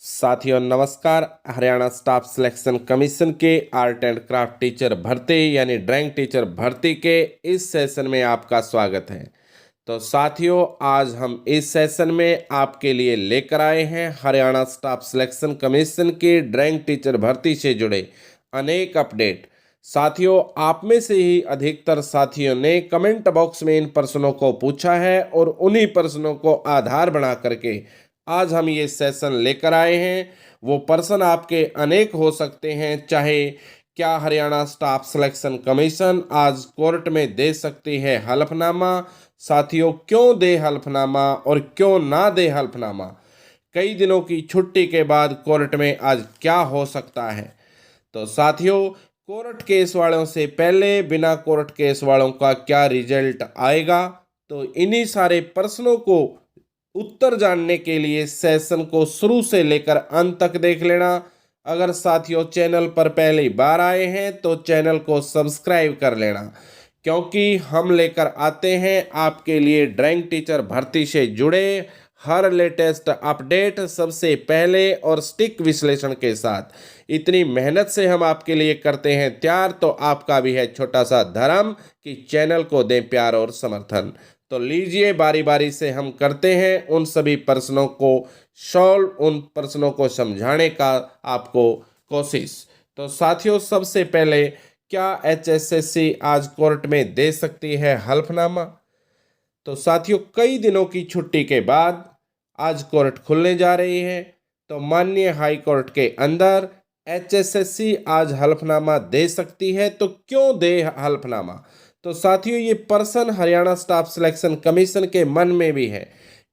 साथियों नमस्कार। Haryana staff selection commission के आर्ट एंड क्राफ्ट टीचर भर्ती यानी ड्राइंग टीचर भर्ती के इस सेशन में आपका स्वागत है। तो साथियों आज हम इस सेशन में आपके लिए लेकर आए हैं हरियाणा स्टाफ सिलेक्शन कमीशन की ड्राइंग टीचर भर्ती से जुड़े अनेक अपडेट। साथियों आप में से ही अधिकतर साथियों ने कमेंट बॉक्स में इन प्रश्नों को पूछा है और उन्हीं प्रश्नों को आधार बना करके आज हम ये सेशन लेकर आए हैं। वो प्रश्न आपके अनेक हो सकते हैं, चाहे क्या हरियाणा स्टाफ सिलेक्शन कमीशन आज कोर्ट में दे सकती है हलफनामा। साथियों क्यों दे हलफनामा और क्यों ना दे हलफनामा, कई दिनों की छुट्टी के बाद कोर्ट में आज क्या हो सकता है। तो साथियों कोर्ट केस वालों से पहले बिना कोर्ट केस वालों का क्या रिजल्ट आएगा, तो इन्हीं सारे प्रश्नों को उत्तर जानने के लिए सेशन को शुरू से लेकर अंत तक देख लेना। अगर साथियों चैनल पर पहली बार आए हैं तो चैनल को सब्सक्राइब कर लेना, क्योंकि हम लेकर आते हैं आपके लिए ड्राइंग टीचर भर्ती से जुड़े हर लेटेस्ट अपडेट सबसे पहले और स्टिक विश्लेषण के साथ। इतनी मेहनत से हम आपके लिए करते हैं तैयार, तो आपका भी है छोटा सा धर्म कि चैनल को दें प्यार और समर्थन। तो लीजिए बारी बारी से हम करते हैं उन सभी प्रश्नों को सॉल्व, उन प्रश्नों को समझाने का आपको कोशिश। तो साथियों सबसे पहले क्या HSSC आज कोर्ट में दे सकती है हल्फनामा। तो साथियों कई दिनों की छुट्टी के बाद आज कोर्ट खुलने जा रही है, तो माननीय हाई कोर्ट के अंदर HSSC आज हल्फनामा दे सकती है। तो क्यों दे हल्फनामा, तो साथियों ये प्रश्न हरियाणा स्टाफ सिलेक्शन कमीशन के मन में भी है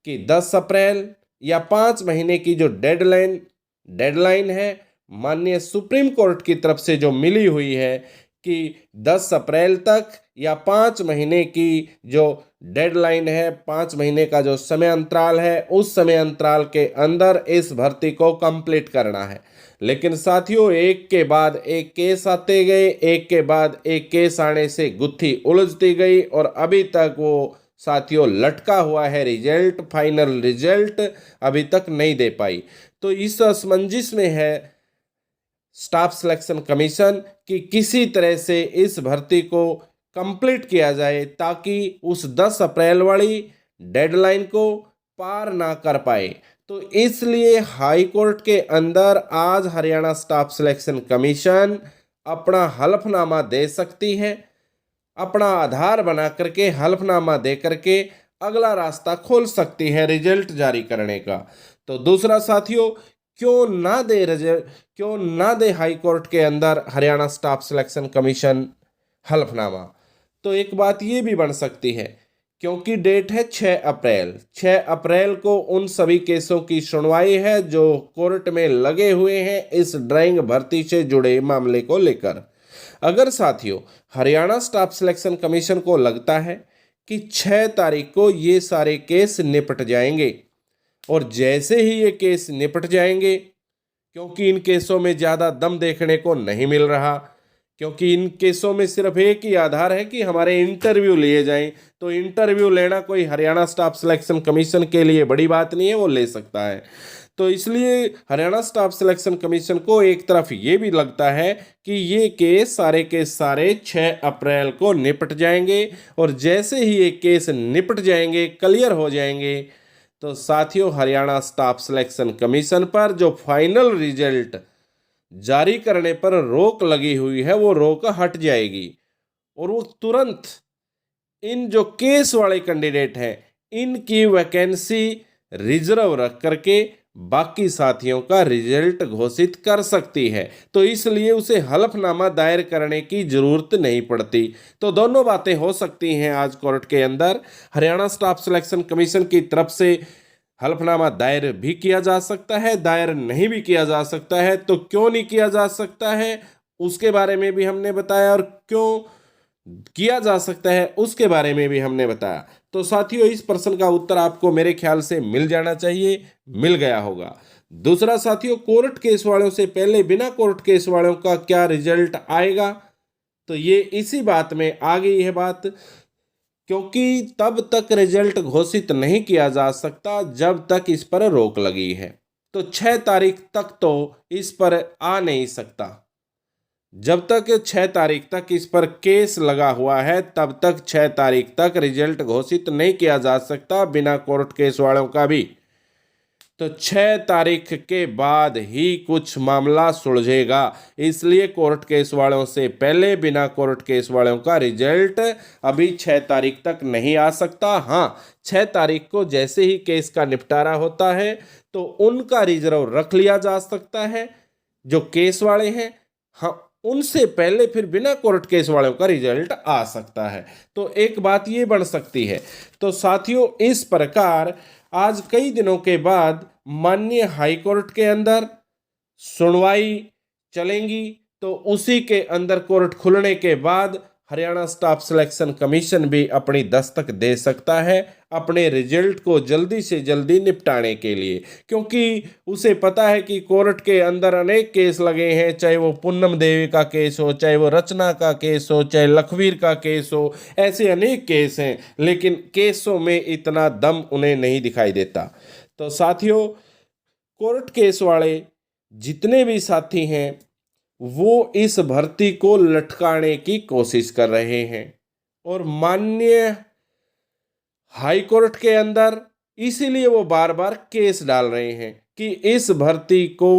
कि 10 अप्रैल या 5 महीने की जो डेडलाइन है माननीय सुप्रीम कोर्ट की तरफ से जो मिली हुई है कि 10 अप्रैल तक या 5 महीने की जो डेडलाइन है, 5 महीने का जो समय अंतराल है, उस समय अंतराल के अंदर इस भर्ती को कंप्लीट करना है। लेकिन साथियों एक के बाद एक केस आते गए, एक के बाद एक केस आने से गुत्थी उलझती गई और अभी तक वो साथियों लटका हुआ है रिजल्ट, फाइनल रिजल्ट अभी तक नहीं दे पाई। तो इस असमंजस में है स्टाफ सिलेक्शन कमीशन कि किसी तरह से इस भर्ती को कंप्लीट किया जाए ताकि उस 10 अप्रैल वाली डेडलाइन को पार ना कर पाए। तो इसलिए हाई कोर्ट के अंदर आज हरियाणा स्टाफ सिलेक्शन कमीशन अपना हलफनामा दे सकती है, अपना आधार बना करके हलफनामा दे करके अगला रास्ता खोल सकती है रिजल्ट जारी करने का। तो दूसरा साथियों क्यों ना दे हाई कोर्ट के अंदर हरियाणा स्टाफ सिलेक्शन कमीशन हलफनामा। तो एक बात ये भी बन सकती है क्योंकि डेट है 6 अप्रैल को उन सभी केसों की सुनवाई है जो कोर्ट में लगे हुए हैं इस ड्राइंग भर्ती से जुड़े मामले को लेकर। अगर साथियों हरियाणा स्टाफ सिलेक्शन कमीशन को लगता है कि 6 तारीख को ये सारे केस निपट जाएंगे, और जैसे ही ये केस निपट जाएंगे, क्योंकि इन केसों में ज़्यादा दम देखने को नहीं मिल रहा, क्योंकि इन केसों में सिर्फ एक ही आधार है कि हमारे इंटरव्यू लिए जाएं, तो इंटरव्यू लेना कोई हरियाणा स्टाफ सिलेक्शन कमीशन के लिए बड़ी बात नहीं है, वो ले सकता है। तो इसलिए हरियाणा स्टाफ सिलेक्शन कमीशन को एक तरफ ये भी लगता है कि ये केस सारे के सारे 6 अप्रैल को निपट जाएंगे, और जैसे ही ये केस निपट जाएंगे, क्लियर हो जाएंगे, तो साथियों हरियाणा स्टाफ सिलेक्शन कमीशन पर जो फाइनल रिजल्ट जारी करने पर रोक लगी हुई है वो रोक हट जाएगी, और वो तुरंत इन जो केस वाले कैंडिडेट हैं इनकी वैकेंसी रिजर्व रख करके बाकी साथियों का रिजल्ट घोषित कर सकती है। तो इसलिए उसे हलफनामा दायर करने की जरूरत नहीं पड़ती। तो दोनों बातें हो सकती हैं आज कोर्ट के अंदर। हरियाणा स्टाफ सिलेक्शन कमीशन की तरफ से हलफनामा दायर भी किया जा सकता है, दायर नहीं भी किया जा सकता है। तो क्यों नहीं किया जा सकता है उसके बारे में भी हमने बताया, और क्यों किया जा सकता है उसके बारे में भी हमने बताया। तो साथियों इस प्रश्न का उत्तर आपको मेरे ख्याल से मिल जाना चाहिए, मिल गया होगा। दूसरा साथियों कोर्ट केस वालों से पहले बिना कोर्ट केस वालों का क्या रिजल्ट आएगा, तो ये इसी बात में आ गई है बात, क्योंकि तब तक रिजल्ट घोषित नहीं किया जा सकता जब तक इस पर रोक लगी है। तो 6 तारीख तक तो इस पर आ नहीं सकता। जब तक 6 तारीख तक इस पर केस लगा हुआ है तब तक 6 तारीख तक रिजल्ट घोषित नहीं किया जा सकता बिना कोर्ट केस वालों का भी। तो 6 तारीख के बाद ही कुछ मामला सुलझेगा, इसलिए कोर्ट केस वालों से पहले बिना कोर्ट केस वालों का रिजल्ट अभी 6 तारीख तक नहीं आ सकता। हाँ, 6 तारीख को जैसे ही केस का निपटारा होता है तो उनका रिजर्व रख लिया जा सकता है जो केस वाले हैं। हाँ, उनसे पहले फिर बिना कोर्ट केस वालों का रिजल्ट आ सकता है। तो एक बात ये बन सकती है। तो साथियों, इस प्रकार आज कई दिनों के बाद माननीय हाई कोर्ट के अंदर सुनवाई चलेंगी। तो उसी के अंदर कोर्ट खुलने के बाद हरियाणा स्टाफ सिलेक्शन कमीशन भी अपनी दस्तक दे सकता है अपने रिजल्ट को जल्दी से जल्दी निपटाने के लिए, क्योंकि उसे पता है कि कोर्ट के अंदर अनेक केस लगे हैं, चाहे वो पूनम देवी का केस हो, चाहे वो रचना का केस हो, चाहे लखवीर का केस हो, ऐसे अनेक केस हैं, लेकिन केसों में इतना दम उन्हें नहीं दिखाई देता। तो साथियों, कोर्ट केस वाले जितने भी साथी हैं वो इस भर्ती को लटकाने की कोशिश कर रहे हैं और माननीय हाई कोर्ट के अंदर इसीलिए वो बार बार केस डाल रहे हैं कि इस भर्ती को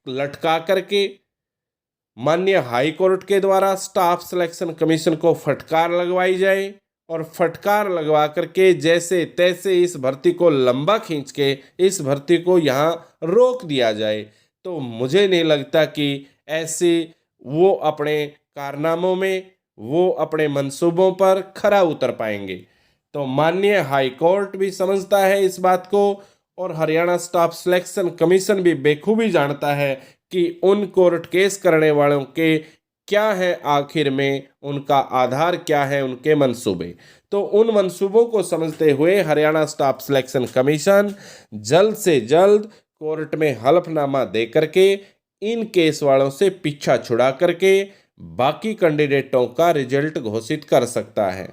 लटका करके माननीय हाई कोर्ट के द्वारा स्टाफ सिलेक्शन कमीशन को फटकार लगवाई जाए और फटकार लगवा करके जैसे तैसे इस भर्ती को लंबा खींच के इस भर्ती को यहाँ रोक दिया जाए। तो मुझे नहीं लगता कि ऐसे वो अपने कारनामों में, वो अपने मंसूबों पर खरा उतर पाएंगे। तो माननीय हाई कोर्ट भी समझता है इस बात को और हरियाणा स्टाफ सिलेक्शन कमीशन भी बेखूबी जानता है कि उन कोर्ट केस करने वालों के क्या है, आखिर में उनका आधार क्या है, उनके मंसूबे। तो उन मंसूबों को समझते हुए हरियाणा स्टाफ सिलेक्शन कमीशन जल्द से जल्द कोर्ट में हलफनामा दे करके इन केस वालों से पीछा छुड़ा करके बाकी कैंडिडेटों का रिजल्ट घोषित कर सकता है।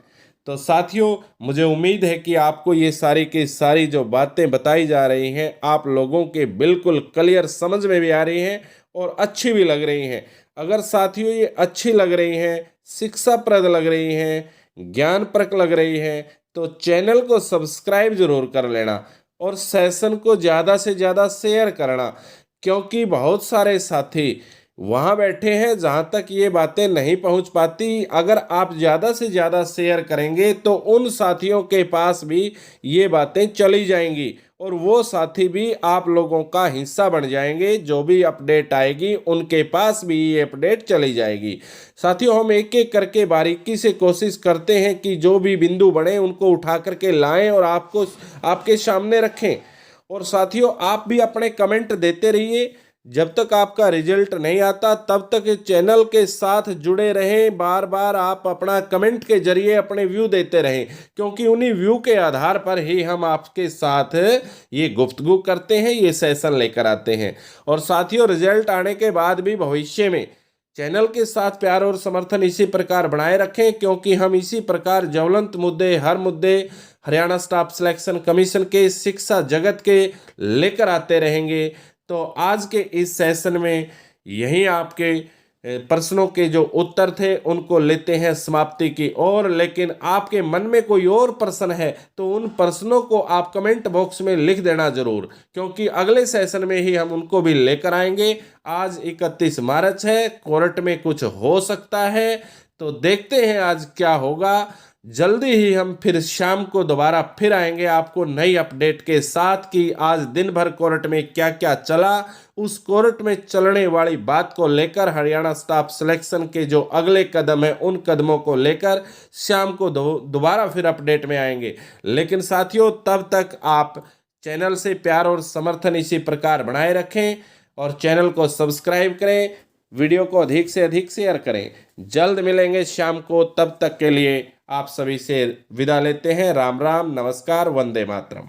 तो साथियों, मुझे उम्मीद है कि आपको ये सारी की सारी जो बातें बताई जा रही हैं आप लोगों के बिल्कुल क्लियर समझ में भी आ रही हैं और अच्छी भी लग रही हैं। अगर साथियों ये अच्छी लग रही हैं, शिक्षाप्रद लग रही हैं, ज्ञानप्रद लग रही हैं तो चैनल को सब्सक्राइब जरूर कर लेना और सेशन को ज़्यादा से ज़्यादा शेयर करना, क्योंकि बहुत सारे साथी वहाँ बैठे हैं जहाँ तक ये बातें नहीं पहुँच पाती। अगर आप ज़्यादा से ज़्यादा शेयर करेंगे तो उन साथियों के पास भी ये बातें चली जाएंगी और वो साथी भी आप लोगों का हिस्सा बन जाएंगे। जो भी अपडेट आएगी उनके पास भी ये अपडेट चली जाएगी। साथियों, हम एक एक करके बारीकी से कोशिश करते हैं कि जो भी बिंदु बने उनको उठा करके लाएं और आपको आपके सामने रखें। और साथियों, आप भी अपने कमेंट देते रहिए। जब तक आपका रिजल्ट नहीं आता तब तक इस चैनल के साथ जुड़े रहें। बार बार आप अपना कमेंट के जरिए अपने व्यू देते रहें, क्योंकि उन्हीं व्यू के आधार पर ही हम आपके साथ ये गुफ्तगू करते हैं, ये सेशन लेकर आते हैं। और साथियों, रिजल्ट आने के बाद भी भविष्य में चैनल के साथ प्यार और समर्थन इसी प्रकार बनाए रखें, क्योंकि हम इसी प्रकार ज्वलंत मुद्दे, हर मुद्दे हरियाणा स्टाफ सिलेक्शन कमीशन के, शिक्षा जगत के लेकर आते रहेंगे। तो आज के इस सेशन में यही आपके प्रश्नों के जो उत्तर थे उनको लेते हैं समाप्ति की ओर। लेकिन आपके मन में कोई और प्रश्न है तो उन प्रश्नों को आप कमेंट बॉक्स में लिख देना जरूर, क्योंकि अगले सेशन में ही हम उनको भी लेकर आएंगे। आज 31 मार्च है, कोर्ट में कुछ हो सकता है, तो देखते हैं आज क्या होगा। जल्दी ही हम फिर शाम को दोबारा फिर आएंगे आपको नई अपडेट के साथ कि आज दिन भर कोर्ट में क्या क्या चला। उस कोर्ट में चलने वाली बात को लेकर हरियाणा स्टाफ सिलेक्शन के जो अगले कदम है उन कदमों को लेकर शाम को दोबारा फिर अपडेट में आएंगे। लेकिन साथियों, तब तक आप चैनल से प्यार और समर्थन इसी प्रकार बनाए रखें और चैनल को सब्सक्राइब करें, वीडियो को अधिक से अधिक शेयर करें। जल्द मिलेंगे शाम को, तब तक के लिए आप सभी से विदा लेते हैं। राम राम, नमस्कार, वंदे मातरम।